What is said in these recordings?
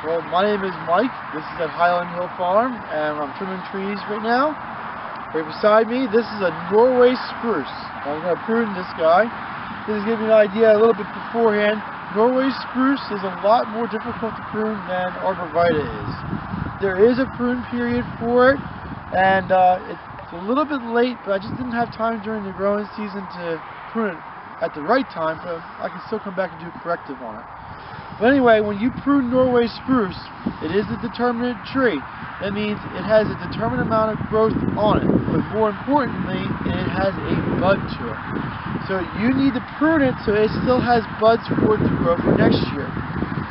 Well, my name is Mike. This is at Highland Hill Farm, and I'm trimming trees right now. Right beside me, this is a Norway Spruce. I'm going to prune this guy. This is giving you an idea a little bit beforehand. Norway Spruce is a lot more difficult to prune than Arborvitae is. There is a prune period for it, and it's a little bit late, but I just didn't have time during the growing season to prune it at the right time, but I can still come back and do corrective on it. But anyway, when you prune Norway Spruce, it is a determinate tree. That means it has a determined amount of growth on it, but more importantly, it has a bud to it. So you need to prune it so it still has buds for it to grow for next year.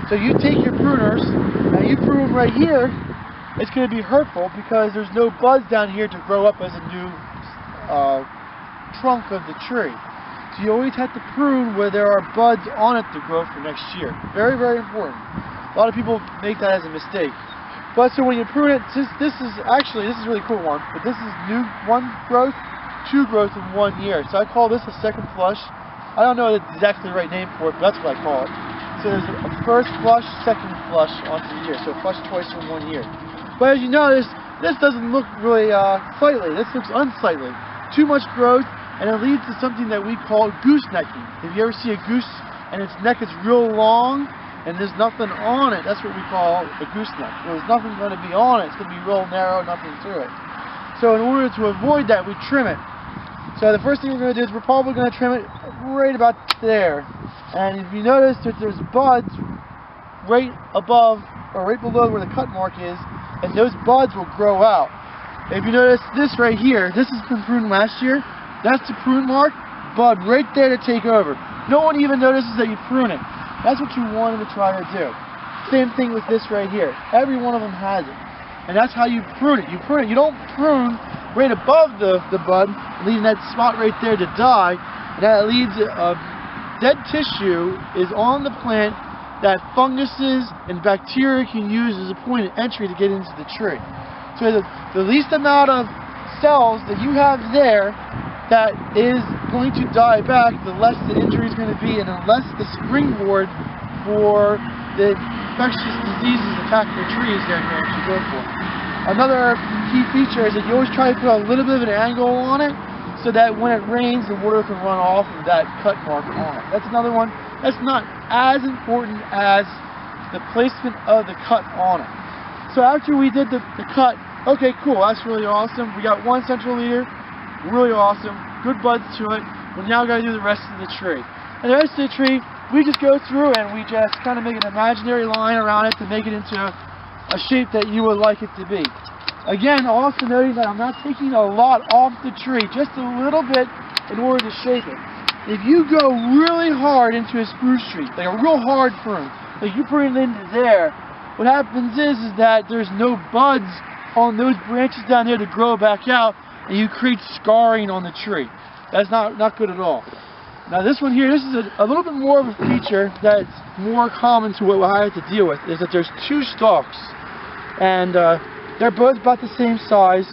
So you take your pruners, and you prune right here, it's going to be hurtful because there's no buds down here to grow up as a new trunk of the tree. So you always have to prune where there are buds on it to grow for next year. Very, very important. A lot of people make that as a mistake. But so when you prune it, this is a really cool one, but this is new one growth, two growth in 1 year. So I call this a second flush. I don't know exactly the right name for it, but that's what I call it. So there's a first flush, second flush onto the year. So flush twice in 1 year. But as you notice, this doesn't look really sightly. This looks unsightly. Too much growth. And it leads to something that we call goosenecking. If you ever see a goose and its neck is real long and there's nothing on it, that's what we call a gooseneck. Well, there's nothing going to be on it. It's going to be real narrow, nothing to it. So in order to avoid that, we trim it. So the first thing we're going to do is we're probably going to trim it right about there. And if you notice that there's buds right above or right below where the cut mark is, and those buds will grow out. If you notice this right here, this has been pruned last year. That's the prune mark, bud right there to take over. No one even notices that you prune it. That's what you wanted to try to do. Same thing with this right here. Every one of them has it. And that's how you prune it. You prune it. You don't prune right above the bud, leaving that spot right there to die. And that leaves dead tissue is on the plant that funguses and bacteria can use as a point of entry to get into the tree. So the least amount of cells that you have there that is going to die back, the less the injury is going to be, and the less the springboard for the infectious diseases attacking the trees they're going to go for. Another key feature is that you always try to put a little bit of an angle on it so that when it rains, the water can run off of that cut mark on it. That's another one that's not as important as the placement of the cut on it. So after we did the cut, okay, cool, that's really awesome. We got one central leader. Really awesome, good buds to it. We now got to do the rest of the tree. And the rest of the tree, we just go through and we just kind of make an imaginary line around it to make it into a shape that you would like it to be. Again, also noting that I'm not taking a lot off the tree, just a little bit in order to shape it. If you go really hard into a spruce tree, like a real hard prune, like you prune it into there, what happens is that there's no buds on those branches down there to grow back out, and you create scarring on the tree. That's not good at all. Now this one here, this is a little bit more of a feature that's more common to what I have to deal with, is that there's two stalks, and they're both about the same size,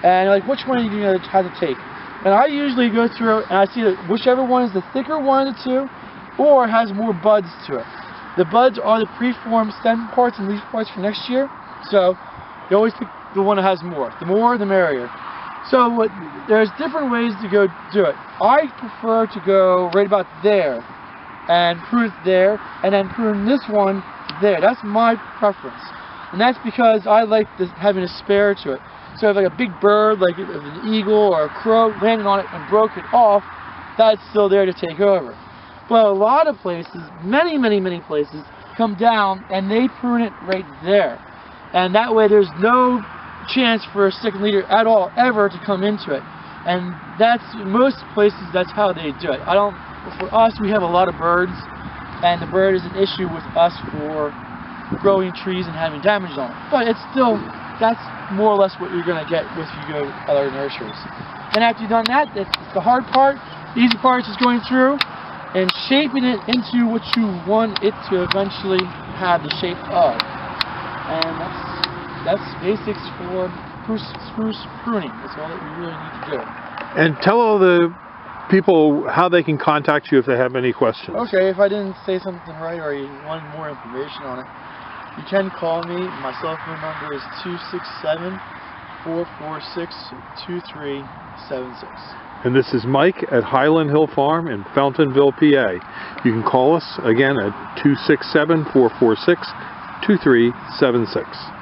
and like, which one are you going to have to take? And I usually go through and I see that whichever one is the thicker one of the two, or has more buds to it. The buds are the preformed stem parts and leaf parts for next year, so you always pick the one that has more. The more, the merrier. So there's different ways to go do it. I prefer to go right about there and prune it there, and then prune this one there. That's my preference. And that's because I like having a spare to it. So if like a big bird, like an eagle or a crow, landed on it and broke it off, that's still there to take over. But a lot of places, many places, come down and they prune it right there. And that way there's no chance for a second leader at all ever to come into it, and that's most places that's how they do it. For us, we have a lot of birds, and the bird is an issue with us for growing trees and having damage on it, but it's still, that's more or less what you're going to get if you go to other nurseries. And after you've done that, it's the hard part. The easy part is just going through and shaping it into what you want it to eventually have the shape of, and that's basics for spruce pruning. That's all that we really need to do. And tell all the people how they can contact you if they have any questions. Okay, if I didn't say something right or you wanted more information on it. You can call me. My cell phone number is 267-446-2376. And this is Mike at Highland Hill Farm in Fountainville, PA. You can call us again at 267-446-2376.